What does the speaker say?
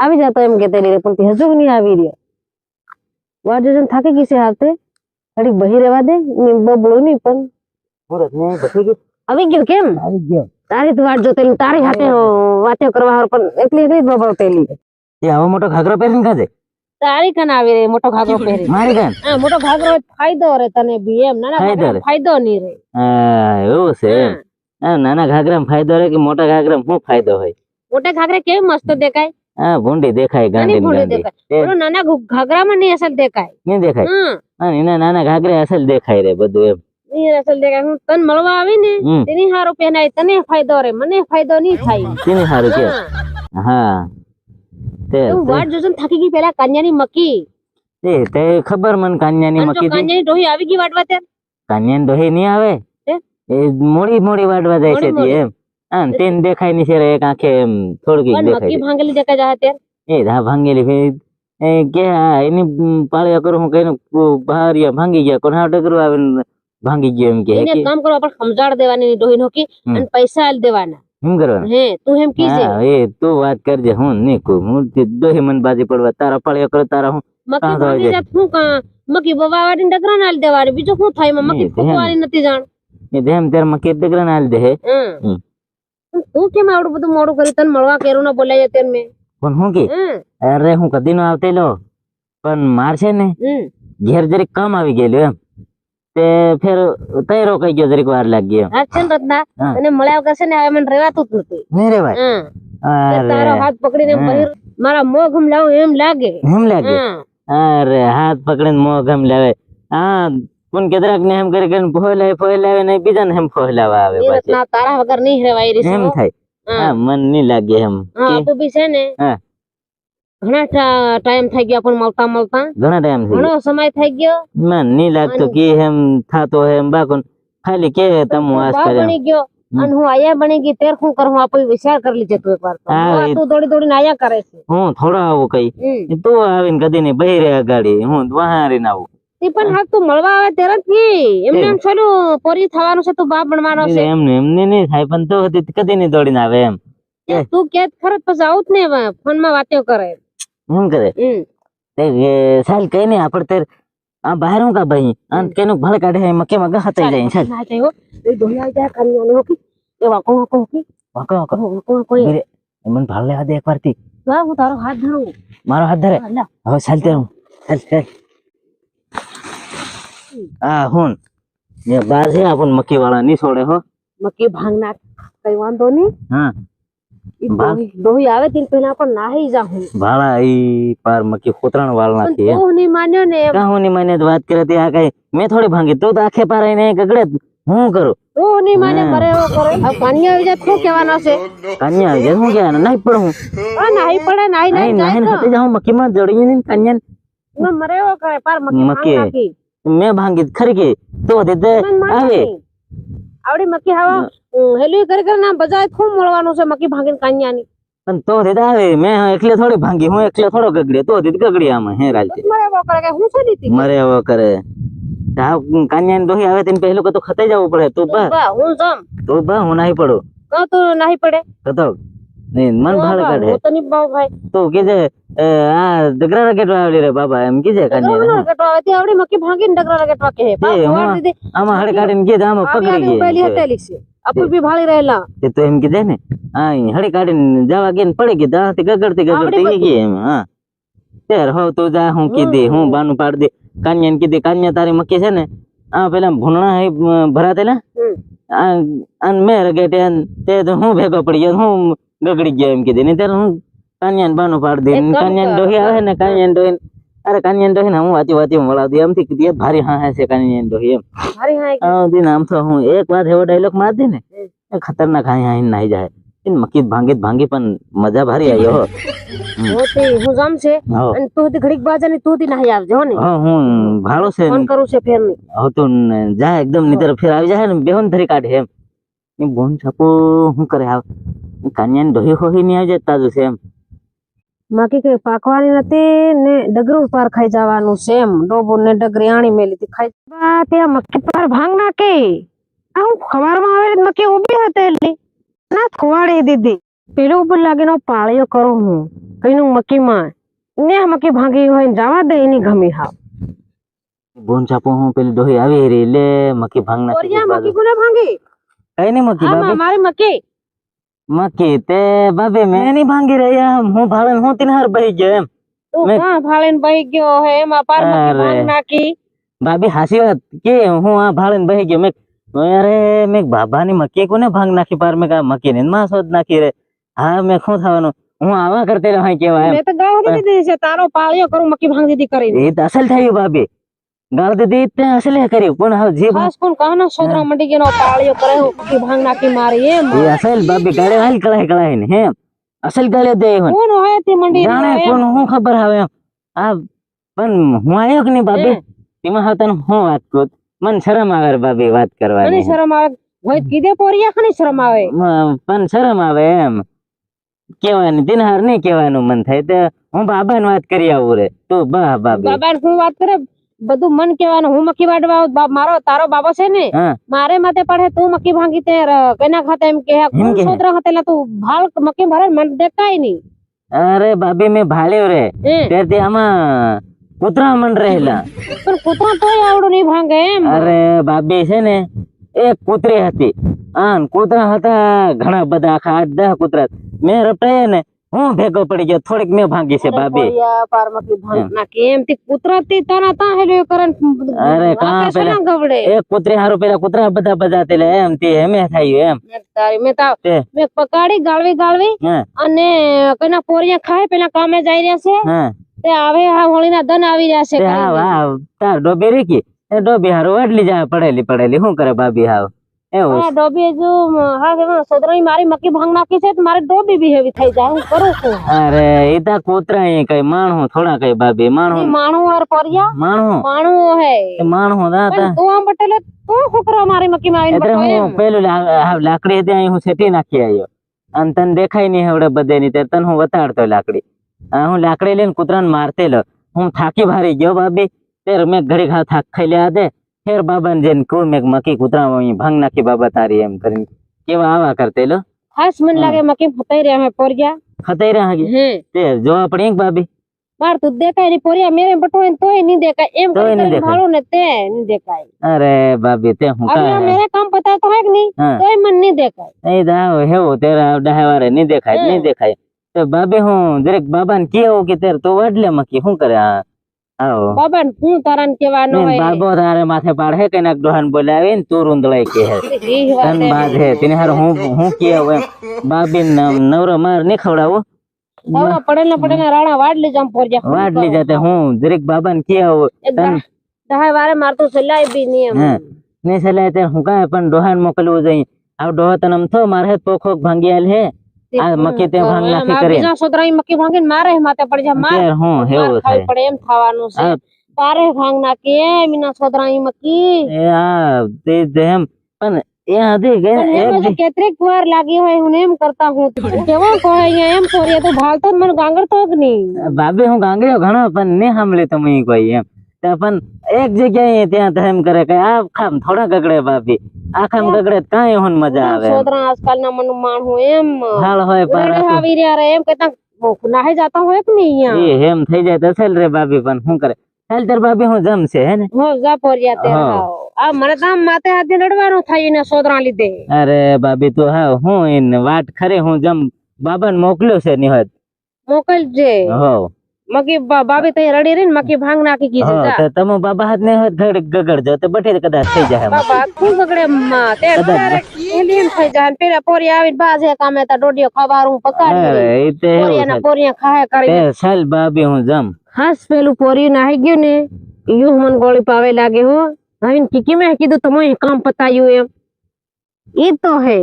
આવી જતો એમ કેતેલી રે પણ તે હજુ નહીં આવી રહ્યો વાટ જોઈને થાકી ગઈ છે આવતે ઘડી બહી રહેવા દે ને બબળો નહીં પણ મુરત ને બસી ગઈ આવી ગયો કેમ આવી ગયો તારી તો વાટ જોતેલી તારી હાથે વાતો કરવા હાર પણ એકલી એકલી બબળતેલી એ આવો મોટો ઘાઘરો પહેરીને ખાજે તારી કન આવી રે મોટો ઘાઘરો પહેરી મારી કાન હા મોટો ઘાઘરો ફાયદો રે તને બી એમ નાના ઘાઘરા ફાયદો નહીં રે એવું છે નાના ઘાઘરામાં ફાયદો રે કે મોટા ઘાઘરામાં શું ફાયદો હોય મોટા ઘાઘરા કેવી મસ્ત દેખાય હા ભૂંડી દેખાય નાની ગાંડી ભૂંડી દેખાય પેલો નાના ઘાઘરામાં નહીં અસલ દેખાય નહીં દેખાય એના નાના ઘાઘરે અસલ દેખાય રે બધું એમ નહીં અસલ દેખાય હું તન મળવા આવી ને તેની હારો પહેનાય તને ફાયદો રે મને ફાયદો નહીં થાય તેની હારું કે હા તું વાટ જોજન થાકી ગઈ પેલા કાન્યાની મકી તે ખબર મન કાન્યાની મકી કાન્યાની ડોહી આવી ગઈ વાટવા ત્યારે કાન્યાની ડોહી નહીં આવે એ મોડી મોડી વાટવા જાય છે તી એમ હા તેન દેખાય ની છે એક આંખે એમ થોડી દેખાય મકી ભાંગેલી દેખાય જા ત્યારે એ ધા ભાંગેલી એ કે એની પાળ્યા કરું હું કઈને બહારિયા ભાંગી ગયા કોણ હાડે કરવા આવે ભાંગી ગયો એમ કે એને કામ કરવા પણ સમજાડ દેવાની ડોહી નો કે અને પૈસા આલ દેવાના એમ કરવાનું હે તું એમ કીજે એ તું વાત કરજે હું નહીં કહું હું દોહી મન બાજી પડવા તારા પાળ્યા કરો તારા હું મકી ભાંગી જાત હું મકી બવાવાડી ડગરા નાલ દેવાની બીજું શું થાય મકી ફૂટવાની નથી જાણ એ દેમ તેર મકી ડગરા નાલ દે તું કેમ આવડું બધું મોડું કરી તને મળવા કેરું ના બોલાય તેર મે પણ હું કે અરે હું કદી નો આવતેલો પણ માર છે ને ઘેર જરીક કામ આવી ગયેલું એમ તે ફેર તય રોકાઈ ગયો જરીક વાર લાગી એમ હા છે ને રત્ના તને મળ્યા વગર છે ને હવે મને રહેવાતું જ નથી નહીં રેવાય તારો હાથ પકડીને બહિર મારા મોં ઘમ લાવું એમ લાગે અરે હાથ પકડીને મોં ઘમ લાવે હા કોણ કેદરાક ને એમ કરી કરીને ફોલાવે ને બીજા ને એમ ફોલાવા આવે રત્ના તારા વગર નહીં રહેવાય રે એમ થાય હા મન નહીં લાગે એમ હા તું બી છે ને ઘણા ટાઈમ થઈ ગયો પણ મળતા મળતા ઘણા ટાઈમ થઈ ઘણો સમય થઈ ગયો મન નહીં લાગતો કે એમ થાતો એમ બાકોન ખાલી કે તમ વાસ કરે બની ગયો અને હું આયા બની ગઈ તેર શું કરું આપણે વિચાર કરી લીધે તું એકવાર તું દોડી દોડીને આયા કરે છે હું થોડો આવું કઈ તું આવીને કદી ને બહી રે ગાડી હું વહારીને આવું તે પણ હા તું મળવા આવે ત્યારે જ કી એમને એમ છોડું પોરી થવાનું છે તું બાપ બનવાનો છે એમને નહીં થાય પણ તો કદી નહીં દોડીને આવે એમ તું કે ખરત પછી આવું જ ને ફોન માં વાતો કરે એમ કરે સાલ કઈ નહીં આપડે તે આ બહાર હું કા ભાઈ અને કેનું ભળ કાઢે મકે મગા હતાઈ જાય સાલ ના જાય એ દોયા જાય કન્યાને હોકી એ વાકો વાકો હોકી વાકો કોઈ મને ભાળ લેવા દે એકવાર થી વાહ હું તારો હાથ ધરું મારો હાથ ધરે હવે ચાલ તે હું ચાલ આ હું ને બાર છે આપણ મકી વાળા ની છોડે હો મકી ભાંગ નાખ કઈ વાંધો નહીં હા દોહી આવે તીન પહેલા પણ નાહી જાઉં ભાળા ઈ પાર મકી ખોતરાણ વાળ નાખી તું નહીં માન્યો ને હું નહીં માન્યો વાત કરે તે આ કઈ મેં થોડી ભાંગી તું તો આખે પાર આઈને ગગડે હું કરું તું નહીં માને કરે એવો કરે આ કન્યા આવી જાય શું કહેવાનો છે કન્યા આવી જાય શું કહેવાનું નહીં પડે હું નાહી પડે નાહી નાહી હતે જાઉં મકી માં જડી ને કન્યા મરે એવો કરે પાર મકી મેં ભાંગી ખરી કે તો તે આવે આવડી મકી હવા હેલી કરી કરી ના બજાય ખૂબ મળવાનું છે મકી ભાંગીને કાન્યાની પણ તો તે આવે મેં એકલે થોડી ભાંગી હું એકલે થોડો ગગડ્યો તો તે ગગડી આમાં હે રાલતી મરે એવો કરે કે હું છે દીતી મરે એવો કરે તા કાન્યાની દોહી આવે તેને પહેલું કે તો ખતાઈ જવું પડે તું બા હું જમ તું બા હું નહીં પડું તો નહીં પડે તો નહીં મન ભાળ કાઢે હું તો નહીં બાવ ભાઈ તો કીજે આ ડગરા રગેટવા આવડી રે બાબા એમ કીજે કાન્યા રગેટવા આવે તે આવડી મકી ભાંગીને ડગરા રગેટવા કહે આમાં હડે કાઢીને કીધે આમાં પકડી ગઈ પહેલી હતેલી છે આપુ બી ભાળી રહેલા તે તો એમ કીધે ને હા હડે કાઢીને જવા ગઈને પડી ગઈ દાંતી ગગડતી ગઈ એમ હા તેર હો તું જા હું કીધી હું બાનું પાડ દે કાન્યાને કીધી કાન્યા તારી મકી છે ને આ પેલા ભૂણણા ભરાતેલા અને મેં રગેટે તે તો હું ભેગો પડી ગયો હું ગગડી ગયો એમ કીધી ને ત્યારે હું કાન્યાને બાનું પાડ દે કાન્યાને ડોહી આવે ને કાન્યાને ડોહી અરે કાન્યાને ડોહી ને હું વાતી મળાવતી એમથી કીધી ભારી હા છે કાન્યાને ડોહી એમ ભારી હા આમ તો હું એક વાત એવો ડાયલોગ માર દે ને ખતરનાક હા નાઈ જાય મકી ભાંગી પણ મજા ભારી આવી હો હું જામ છે અને તું ઘડીક બાજાની તું નાહી આવજે હો ને હું ભાળો છે ફોન કરું છે ફેર ની હો તો જા એકદમ ની તરફ ફેર આવી જાય ને બેહોન ધરી કાઢે એમ એ બોન છાપો હું કરે આવ કાન્યાને ડોહી હોહી ની આવી જાય તાજુ છે એમ માકી કઈ પાકવાની નથી ને ડગરું પાર ખાઈ જવાનું છે એમ ડોબો ને ડગરી આણી મેલી હતી ખાઈ ત્યાં મક્કી પાર ભાંગ નાખી આ હું ખવારમાં આવેલી મક્કી ઉભી હતી ના ખવાડી દીધી પેલો ઉપર લાગીને પાળીઓ કરું હું કઈનું મકીમાં ને મકી ભાંગી હોય ને જવા દે એની ગમી હાવ બોન ચાપો હું પેલી દોહી આવી રહી લે મકી ભાંગ નાખી ઓરિયા મકી કોને ભાંગી કઈ નહીં મકી આમાં બાબી મારી મકી મકી તે બાબી મેં નહીં ભાંગી રહી હું ભાળે હું તિનહાર બહી ગયો એમ તું મેં- ક્યાં ભાળીને બહી ગયો હે એમાં પાર મકી અરે. ભાંગ નાખી બાબી હાસી વાત કે હું આ ભાળે બહી ગયો મેં અરે મેં બાબાની મકી કોને ભાંગ નાખી પાર મેં કા મકી ને માં શોધ નાખી રે હા મેં શું થવાનું હું આવા કરતે રહી કેવા એમ મેં તો ગાળ દીધી છે તારો પાળીઓ કરું મકી ભાંગ દીધી કરીને એ તો અસલ થયું બાબી ગાળ દીધી તે અસલે કર્યું પણ હવે જે ખાસ કોણ કાના સોદરા મંડી ગયો પાળીઓ કરે હું મકી ભાંગ નાખી મારી એમ એ અસલ બાબી ગાળે હાલ કળાઈ ને હે અસલ ગાળે દે હું કોણ હોય તે મંડી જાણે કોણ હું ખબર હવે એમ આ પણ હું આયો કે નહીં બાબી તેમાં હવે તને હું વાત કરું મને શરમ આવે રે બાબી વાત અને કરવાની શરમ આવે હોય કીધે પોરિયા ખની શરમ આવે પણ શરમ આવે એમ કેવાનું દિનહાર નહીં કહેવાનું મન થાય તો હું બાબાને વાત કરી આવું રે તું બા બાબી બાબા હું વાત કરે બધું મન કેવાનું હું મકી વાડવા આવું. મારો તારો બાબો છે ને હા મારે માથે પડે તું મકી ભાંગી તે કેના ખાતે એમ કે કોણ કે? સોદરા ખાતે લા તું ભાલ મકી ભરે મન દેખાય નહીં અરે બાબી મેં ભાળ્યો રે હે ત્યારથી આમાં કૂતરા મન રહેલા પણ કૂતરા તોય આવડું નહીં ભાંગે એમ અરે બાબી છે ને એક કૂતરી હતી આન કૂતરા હતા ઘણા બધા આખા 8-10 કૂતરા મેં રપટાયા ને હું ભેગો પડી ગયો થોડીક મેં ભાંગી છે બાબી પોરિયા પાર મકી ભાંગ ના કેમ તે કૂતરા તે તાના તા હેલ્યો કરન અરે કાં વાકે પેલા સોના ગવડે એક કૂતરી હારું પેલા કૂતરા બધા બજાતેલા એમ તે એમે થયું એમ મેં તારી મેં તા તે મેં પકાડી ગાળવી હા અને કઈના પોરિયા ખાય પેલા કામે જઈ રહ્યા છે હા તે આવે હા હોળીના દન આવી રહ્યા છે તે હાવ હાવ તાર ડોબી રીકી એ ડોબી હારું વાડલી જા પડેલી શું કરે બાબી હાવ એવું હા ડોબી જો હા કે સોદરાની મારી મકી ભાંગ નાખી છે તો મારે ડોબી બી હેવી થઈ જાય હું કરું છું અરે એ તા કૂતરા એ કઈ માણું થોડા કઈ બાબી માણું માણું ઓર પોરિયા માણું હે માણું ના તા પણ તું આમ બટેલે તું છોકરો મારી મકી માં એટલે આવીને હું પેલું લાકડી હતી અહીં હું છેટી નાખી આવ્યો અને તને દેખાય નહીં હવડે બધે ની તે તને હું વતાડતો લાકડી હું લાકડી લઈને કૂતરાને મારતેલો હું થાકી ભારી ગયો બાબી ત્યારે મેં ઘડી ઘા થાક ખાઈ લ્યા દે ફેર બાબાને જઈને કહું મેં મકી કૂતરા ભાંગ નાખી બાબા તારી એમ કરીને કેવા આવા કરતેલો ખાસ મને લાગે મકી ફતાઈ રહ્યા હે પોરિયા ખતાઈ રહ્યા હે હે તે જોવા પડે એક બાબી માર તું દેખાય ની પોરિયા મેરે બટોય તોય નહીં દેખાય એમ તોય નહીં કરી દેખાય. ભાળો ને તે નહીં દેખાય અરે બાબી તે હું હવે કાંઈ મેરે કામ પતા તો હે કે નહીં હા તોય મને નહીં દેખાય એ દાવ હેવું તેરા ડહાવારે નહીં દેખાય નહીં દેખાય તો બાબી હું દરેક બાબાને કેવું કે તેર તો વાડલે મકી શું કરે આવો બાબા હું તારાને કેવાનો ને હોય બાબો તારે માથે પાડે કે નાક ડોહાન બોલાવી ને તું રૂંદળાઈ કે હે ઈ વાત તન બાદ હે તેને હાર હું કેવું એમ બાબી નવરો માર નહીં ખવડાવો હવે પડેલા રાણા વાડ લઈ જામ પોરિયા વાડલી જાતે હું દરેક બાબાને કેવું તન દહાય વારે મારતું સલાઈ બી નહીં હે ને સલાય તે હું કાંઈ પણ ડોહાન મોકલવું જઈ આ ડોહો તને આમ થો મારે પોખોક ભાંગી આલ હે આ મકી તે ભાંગ નાખી કરી બીજા સોદરાઈ મકી ભાંગીને મારે માથે પડી જા માર તે હું હેવું ખાઈ થાય પડે એમ થવાનું છે આ તારે ભાંગ નાખી એમ એના સોદરાઈ મકી એ આ તે જેમ પણ એ હતી કે પણ એક એમાં જો કેટલીક વાર લાગી હોય હું એમ કરતા હું કેવો કહે અહીંયા એમ પોરિયા તો ભાળતો જ મને ગાંગરતો જ નહીં બાબી હું ગાંગડ્યો ઘણો પણ ને સાંભળ્યું તમે કોઈ એમ તો પણ એક જગ્યાએ ત્યાં તો એમ કરે કે આ ખામ થોડા ગગડે બાબી આ ખામ ગગડે તો કાંઈ હોન મજા આવે સોદરા આજકાલના મન માણ હું એમ હાલ હોય ઉડાડે આવી રહ્યા રે એમ કહેતા નાહી જાતા હોય કે નહીં અહીંયા એ એમ થઈ જાય તો ચાલ રે બાબી પણ શું કરે ચાલ તાર બાબી હું જમશે હે ને હો જા પોરિયા તે હા. હાવ. આ મને તો આમ માથે હાથે લડવાનું થાય એને સોદરા લીધે અરે બાબી તું હા હું એને વાટ ખરી હું જમ બાબાને મોકલ્યો છે નિહત મોકલજે હો મકી બાબી તઈ રડી રહી ને મકી ભાંગ નાખી કીધું હા જા તો તમે બાબા હાથ ને હોત ગગડજો તો બઠે કદાચ થઈ જાય એમ. બાબા તું બગડે માં તે ડાયરેક્ટ એલિયન થઈ જાય ને પેલા પોરિયા આવીને બાજે કામે તા ડોડિયો ખવારું પકાડી અરે દે. એ તે એવું પોરિયાના છે. પોરિયા ખાય કરી તે ચાલ બાબી હું જમ ખાસ પેલું પોરિયું નાહી ગયું ને યું મને ગોળી પાવે લાગે હો આવીને કીકી મેં કીધું તમે કામ પતાયું એમ ઈ તો હે